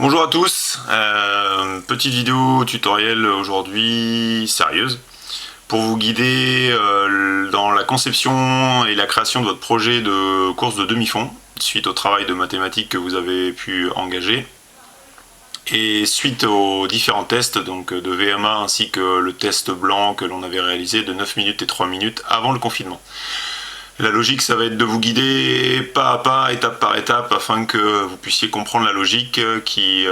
Bonjour à tous, petite vidéo tutoriel aujourd'hui sérieuse pour vous guider dans la conception et la création de votre projet de course de demi-fond suite au travail de mathématiques que vous avez pu engager et suite aux différents tests donc de VMA ainsi que le test blanc que l'on avait réalisé de 9 minutes et 3 minutes avant le confinement. La logique, ça va être de vous guider pas à pas, étape par étape, afin que vous puissiez comprendre la logique qui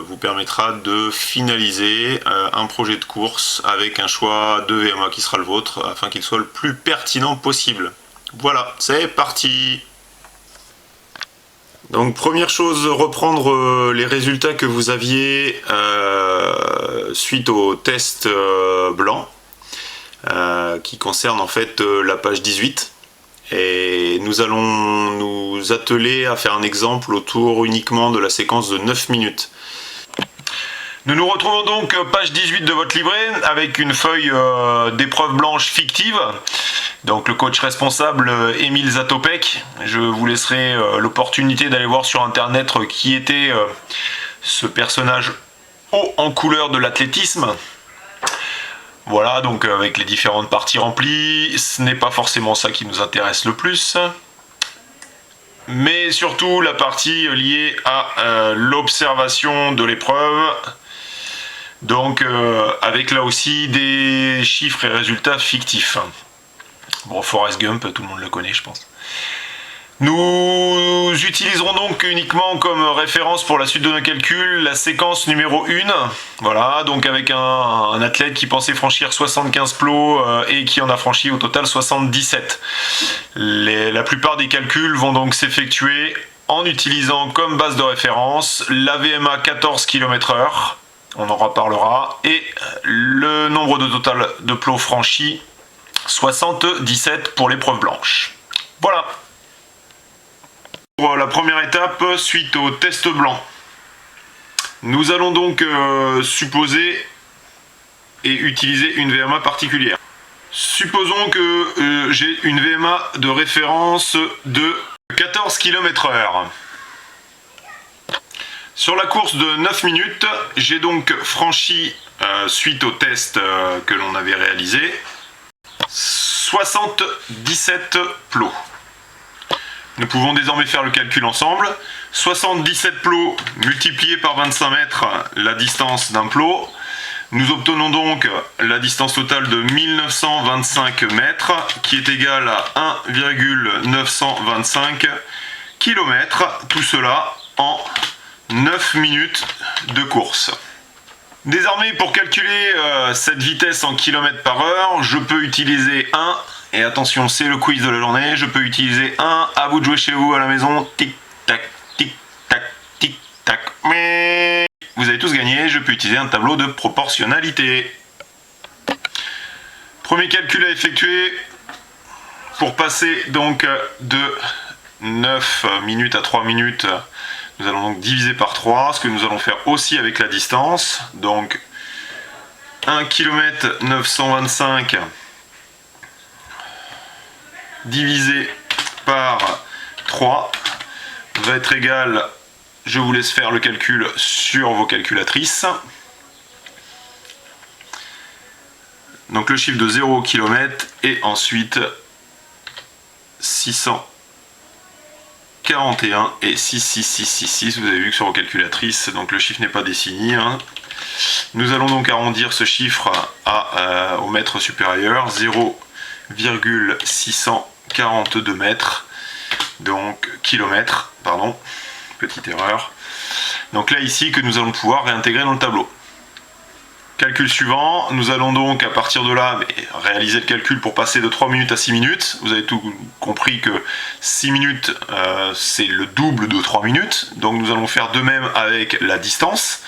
vous permettra de finaliser un projet de course avec un choix de VMA qui sera le vôtre, afin qu'il soit le plus pertinent possible. Voilà, c'est parti! Donc première chose, reprendre les résultats que vous aviez suite au test blanc, qui concerne en fait la page 18. Et nous allons nous atteler à faire un exemple autour uniquement de la séquence de 9 minutes. Nous nous retrouvons donc page 18 de votre livret avec une feuille d'épreuve blanche fictive. Donc le coach responsable Émile Zatopek. Je vous laisserai l'opportunité d'aller voir sur internet qui était ce personnage haut en couleur de l'athlétisme. Voilà, donc avec les différentes parties remplies, ce n'est pas forcément ça qui nous intéresse le plus, mais surtout la partie liée à l'observation de l'épreuve, donc avec là aussi des chiffres et résultats fictifs. Bon, Forrest Gump, tout le monde le connaît, je pense. Nous utiliserons donc uniquement comme référence pour la suite de nos calculs la séquence numéro 1. Voilà, donc avec un athlète qui pensait franchir 75 plots et qui en a franchi au total 77. La plupart des calculs vont donc s'effectuer en utilisant comme base de référence la VMA 14 km/h, on en reparlera, et le nombre de total de plots franchis, 77 pour l'épreuve blanche. Voilà. Pour la première étape, suite au test blanc, nous allons donc supposer et utiliser une VMA particulière. Supposons que j'ai une VMA de référence de 14 km/h. Sur la course de 9 minutes, j'ai donc franchi, suite au test que l'on avait réalisé, 77 plots. Nous pouvons désormais faire le calcul ensemble. 77 plots multipliés par 25 mètres, la distance d'un plot. Nous obtenons donc la distance totale de 1925 mètres, qui est égale à 1,925 km. Tout cela en 9 minutes de course. Désormais, pour calculer cette vitesse en km/h, je peux utiliser et attention, c'est le quiz de la journée, je peux utiliser à vous de jouer chez vous à la maison, tic-tac, tic-tac, tic-tac, mais vous avez tous gagné, je peux utiliser un tableau de proportionnalité. Premier calcul à effectuer, pour passer donc de 9 minutes à 3 minutes, nous allons donc diviser par 3, ce que nous allons faire aussi avec la distance, donc 1 km 925 divisé par 3 va être égal, je vous laisse faire le calcul sur vos calculatrices, donc le chiffre de 0 km et ensuite 641 et 66666, vous avez vu que sur vos calculatrices, donc le chiffre n'est pas défini, hein. Nous allons donc arrondir ce chiffre au mètre supérieur, 0,642 mètres, donc kilomètres, pardon, petite erreur. Donc là ici que nous allons pouvoir réintégrer dans le tableau. Calcul suivant, nous allons donc à partir de là réaliser le calcul pour passer de 3 minutes à 6 minutes. Vous avez tout compris que 6 minutes c'est le double de 3 minutes, donc nous allons faire de même avec la distance.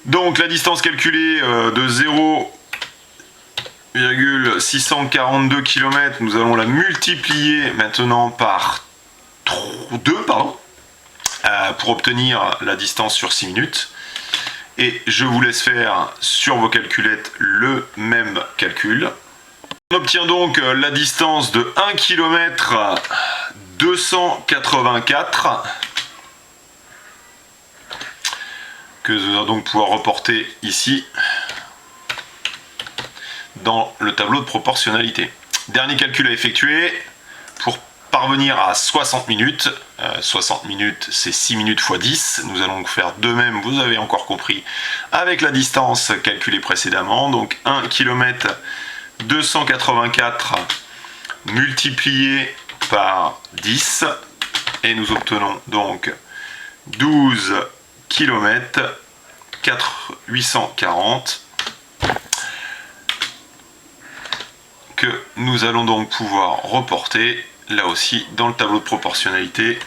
Donc la distance calculée de 0,642 km, nous allons la multiplier maintenant par 2, pour obtenir la distance sur 6 minutes. Et je vous laisse faire sur vos calculettes le même calcul. On obtient donc la distance de 1 km 284 que nous allons donc pouvoir reporter ici dans le tableau de proportionnalité. Dernier calcul à effectuer pour parvenir à 60 minutes. 60 minutes, c'est 6 minutes x 10. Nous allons faire de même, vous avez encore compris, avec la distance calculée précédemment. Donc 1 km 284 multiplié par 10. Et nous obtenons donc 12 km 840 que nous allons donc pouvoir reporter là aussi dans le tableau de proportionnalité.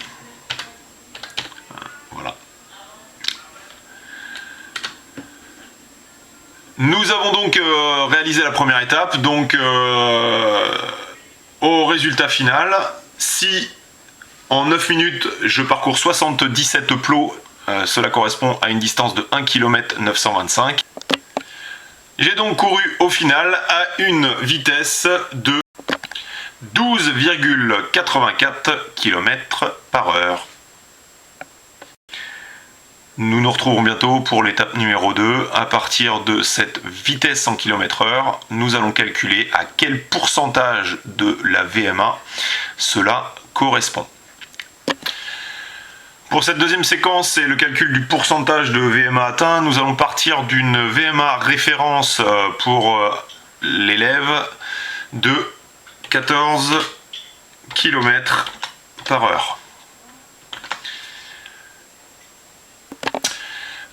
Voilà. Nous avons donc réalisé la première étape. Donc au résultat final, si en 9 minutes je parcours 77 plots, cela correspond à une distance de 1 km 925. J'ai donc couru au final à une vitesse de 12,84 km/h. Nous nous retrouvons bientôt pour l'étape numéro 2. À partir de cette vitesse en km/h, nous allons calculer à quel pourcentage de la VMA cela correspond. Pour cette deuxième séquence, c'est le calcul du pourcentage de VMA atteint. Nous allons partir d'une VMA référence pour l'élève de 14 km/h.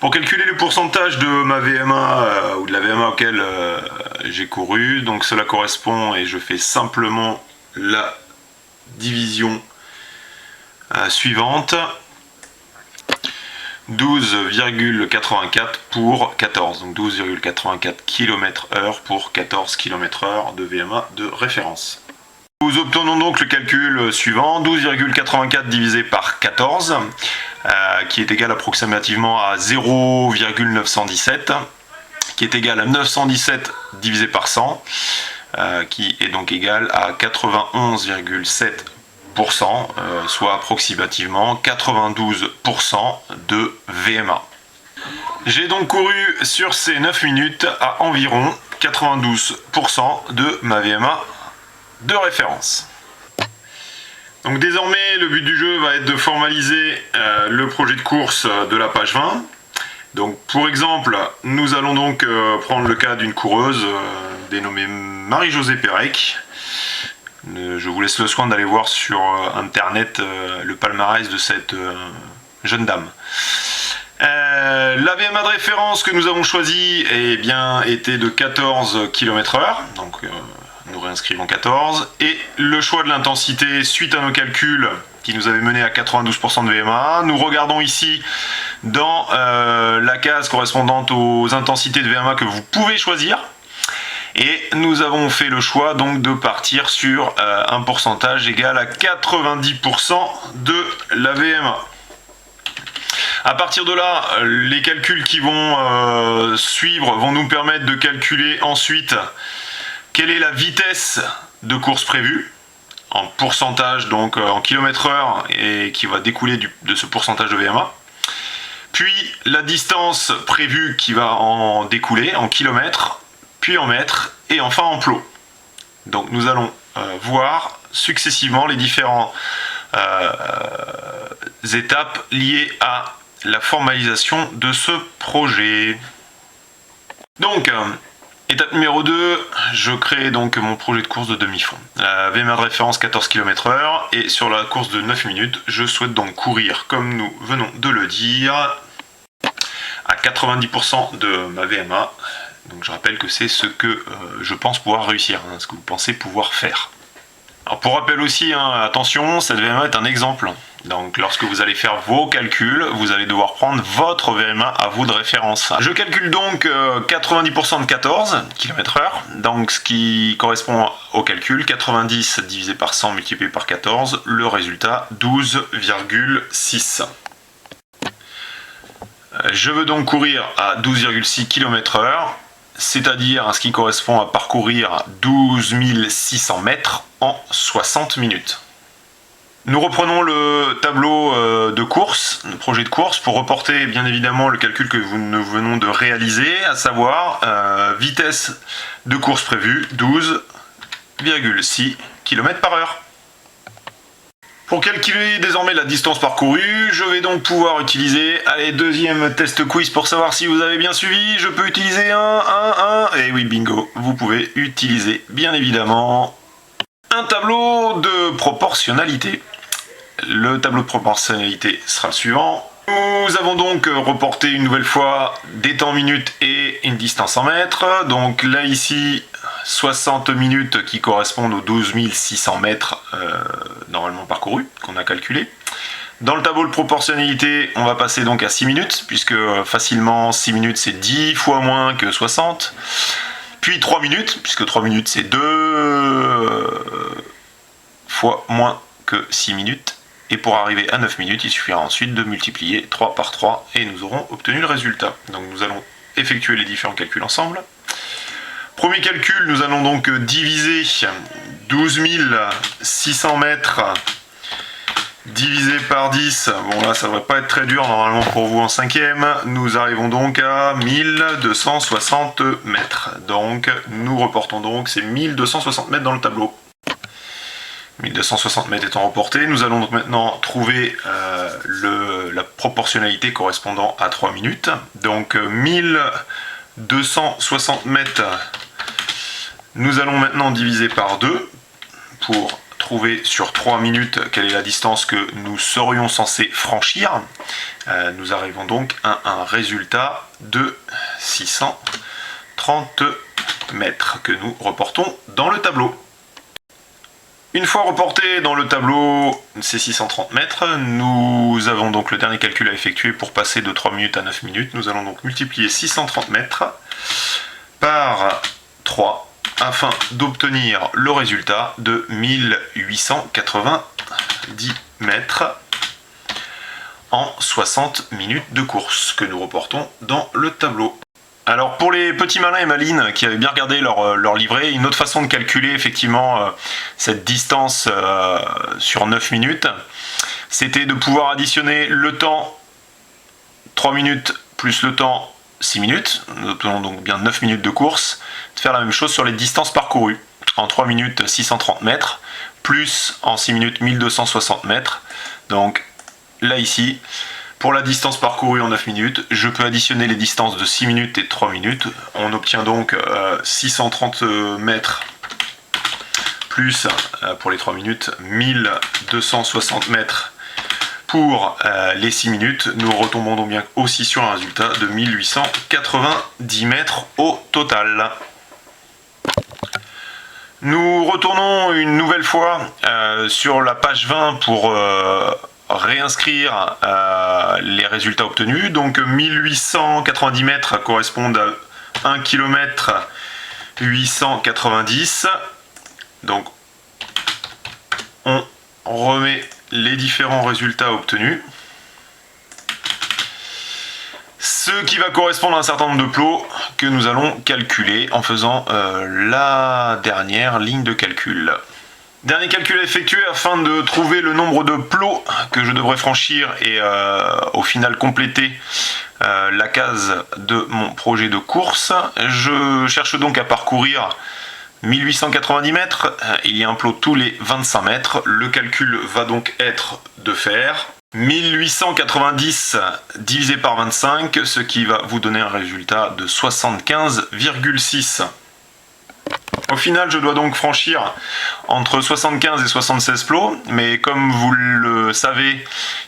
Pour calculer le pourcentage de ma VMA ou de la VMA auquel j'ai couru, donc cela correspond, et je fais simplement la division suivante. 12,84 pour 14, donc 12,84 km/h pour 14 km/h de VMA de référence. Nous obtenons donc le calcul suivant, 12,84 divisé par 14, qui est égal approximativement à 0,917, qui est égal à 917 divisé par 100, qui est donc égal à 91,7%. Soit approximativement 92% de VMA. J'ai donc couru sur ces 9 minutes à environ 92% de ma VMA de référence. Donc désormais, le but du jeu va être de formaliser le projet de course de la page 20. Donc pour exemple, nous allons donc prendre le cas d'une coureuse dénommée Marie-Josée Pérec. Je vous laisse le soin d'aller voir sur internet le palmarès de cette jeune dame. La VMA de référence que nous avons choisie était de 14 km/h, donc nous réinscrivons 14, et le choix de l'intensité suite à nos calculs qui nous avaient mené à 92% de VMA. Nous regardons ici dans la case correspondante aux intensités de VMA que vous pouvez choisir. Et nous avons fait le choix donc de partir sur un pourcentage égal à 90% de la VMA. À partir de là, les calculs qui vont suivre vont nous permettre de calculer ensuite quelle est la vitesse de course prévue en pourcentage, donc en km/h, et qui va découler de ce pourcentage de VMA. Puis la distance prévue qui va en découler en kilomètres, puis en mètres, et enfin en plots. Donc nous allons voir successivement les différentes étapes liées à la formalisation de ce projet. Donc, étape numéro 2, je crée donc mon projet de course de demi-fond. La VMA de référence 14 km/h, et sur la course de 9 minutes, je souhaite donc courir, comme nous venons de le dire, à 90% de ma VMA. Donc je rappelle que c'est ce que je pense pouvoir réussir, ce que vous pensez pouvoir faire. Alors pour rappel aussi, attention, cette VMA est un exemple. Donc lorsque vous allez faire vos calculs, vous allez devoir prendre votre VMA à vous de référence. Je calcule donc 90% de 14 km/h, donc ce qui correspond au calcul 90 divisé par 100 multiplié par 14, le résultat 12,6. Je veux donc courir à 12,6 km/h, c'est-à-dire ce qui correspond à parcourir 12 600 mètres en 60 minutes. Nous reprenons le tableau de course, le projet de course, pour reporter bien évidemment le calcul que nous venons de réaliser, à savoir vitesse de course prévue 12,6 km/h. Pour calculer désormais la distance parcourue, je vais donc pouvoir utiliser, allez, deuxième test quiz pour savoir si vous avez bien suivi, je peux utiliser et oui bingo, vous pouvez utiliser bien évidemment un tableau de proportionnalité. Le tableau de proportionnalité sera le suivant. Nous avons donc reporté une nouvelle fois des temps en minutes et une distance en mètres. Donc là ici, 60 minutes qui correspondent aux 12 600 mètres normalement parcourus qu'on a calculé. Dans le tableau de proportionnalité, on va passer donc à 6 minutes, puisque facilement 6 minutes c'est 10 fois moins que 60. Puis 3 minutes, puisque 3 minutes c'est 2 fois moins que 6 minutes. Et pour arriver à 9 minutes, il suffira ensuite de multiplier 3 par 3 et nous aurons obtenu le résultat. Donc nous allons effectuer les différents calculs ensemble. Premier calcul, nous allons donc diviser 12 600 mètres divisé par 10. Bon là ça devrait pas être très dur normalement pour vous en cinquième. Nous arrivons donc à 1260 mètres. Donc nous reportons donc ces 1260 mètres dans le tableau. 1260 mètres étant reportés, nous allons donc maintenant trouver la proportionnalité correspondant à 3 minutes. Donc 1260 mètres, nous allons maintenant diviser par 2 pour trouver sur 3 minutes quelle est la distance que nous serions censés franchir. Nous arrivons donc à un résultat de 630 mètres que nous reportons dans le tableau. Une fois reporté dans le tableau ces 630 mètres, nous avons donc le dernier calcul à effectuer pour passer de 3 minutes à 9 minutes. Nous allons donc multiplier 630 mètres par 3 afin d'obtenir le résultat de 1890 mètres en 60 minutes de course que nous reportons dans le tableau. Alors pour les petits malins et malines qui avaient bien regardé leur livret, une autre façon de calculer effectivement cette distance sur 9 minutes, c'était de pouvoir additionner le temps 3 minutes plus le temps 6 minutes, nous obtenons donc bien 9 minutes de course, de faire la même chose sur les distances parcourues. En 3 minutes 630 mètres, plus en 6 minutes 1260 mètres, donc là ici, pour la distance parcourue en 9 minutes, je peux additionner les distances de 6 minutes et de 3 minutes. On obtient donc 630 mètres plus, pour les 3 minutes, 1260 mètres pour les 6 minutes. Nous retombons donc bien aussi sur un résultat de 1890 mètres au total. Nous retournons une nouvelle fois sur la page 20 pour réinscrire les résultats obtenus. Donc 1890 mètres correspondent à 1 km 890. Donc on remet les différents résultats obtenus. Ce qui va correspondre à un certain nombre de plots que nous allons calculer en faisant la dernière ligne de calcul. Dernier calcul à effectuer afin de trouver le nombre de plots que je devrais franchir et au final compléter la case de mon projet de course. Je cherche donc à parcourir 1890 mètres. Il y a un plot tous les 25 mètres. Le calcul va donc être de faire 1890 divisé par 25, ce qui va vous donner un résultat de 75,6. Au final, je dois donc franchir entre 75 et 76 plots, mais comme vous le savez,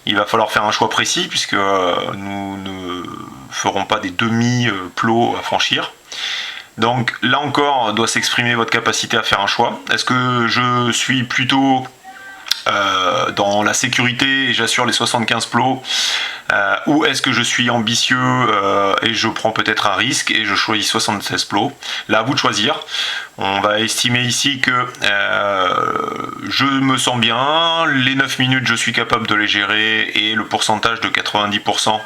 il va falloir faire un choix précis puisque nous ne ferons pas des demi-plots à franchir. Donc là encore, doit s'exprimer votre capacité à faire un choix. Est-ce que je suis plutôt dans la sécurité et j'assure les 75 plots, ou est-ce que je suis ambitieux et je prends peut-être un risque et je choisis 76 plots? Là, à vous de choisir. On va estimer ici que je me sens bien, les 9 minutes je suis capable de les gérer et le pourcentage de 90%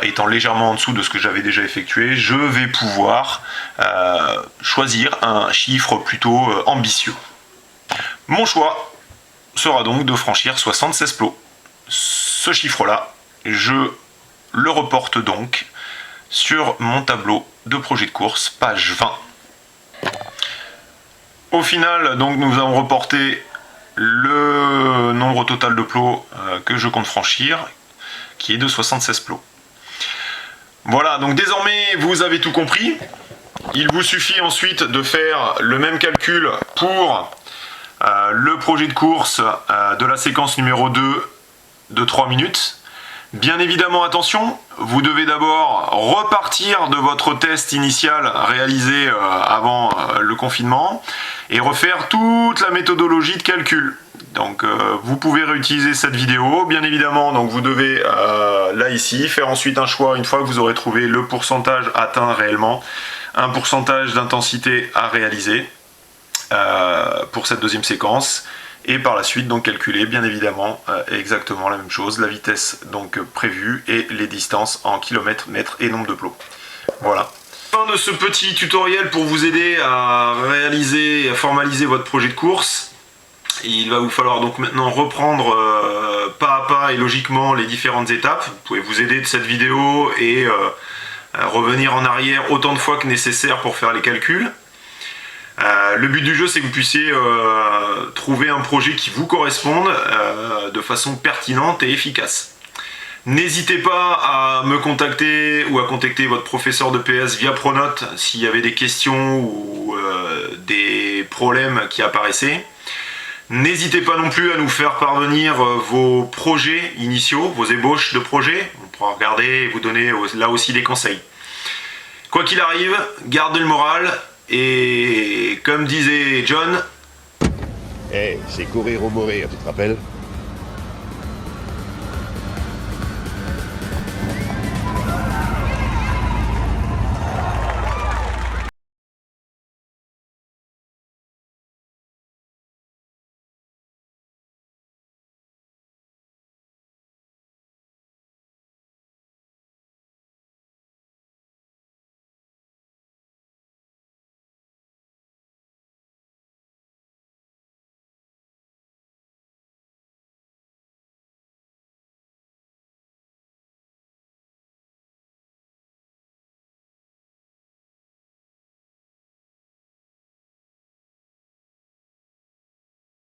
étant légèrement en dessous de ce que j'avais déjà effectué, je vais pouvoir choisir un chiffre plutôt ambitieux. Mon choix sera donc de franchir 76 plots. Ce chiffre-là, je le reporte donc sur mon tableau de projet de course, page 20. Au final, donc, nous avons reporté le nombre total de plots que je compte franchir, qui est de 76 plots. Voilà, donc désormais vous avez tout compris. Il vous suffit ensuite de faire le même calcul pour le projet de course de la séquence numéro 2 de 3 minutes. Bien évidemment, attention, vous devez d'abord repartir de votre test initial réalisé avant le confinement et refaire toute la méthodologie de calcul. Donc vous pouvez réutiliser cette vidéo, bien évidemment, donc vous devez là ici faire ensuite un choix une fois que vous aurez trouvé le pourcentage atteint réellement, un pourcentage d'intensité à réaliser pour cette deuxième séquence. Et par la suite donc calculer bien évidemment exactement la même chose, la vitesse donc prévue et les distances en kilomètres, mètres et nombre de plots. Voilà. Fin de ce petit tutoriel pour vous aider à réaliser et à formaliser votre projet de course. Il va vous falloir donc maintenant reprendre pas à pas et logiquement les différentes étapes. Vous pouvez vous aider de cette vidéo et revenir en arrière autant de fois que nécessaire pour faire les calculs. Le but du jeu, c'est que vous puissiez trouver un projet qui vous corresponde de façon pertinente et efficace. N'hésitez pas à me contacter ou à contacter votre professeur de PS via Pronote s'il y avait des questions ou des problèmes qui apparaissaient. N'hésitez pas non plus à nous faire parvenir vos projets initiaux, vos ébauches de projets. On pourra regarder et vous donner là aussi des conseils. Quoi qu'il arrive, gardez le moral. Et comme disait John... c'est courir ou mourir, tu te rappelles?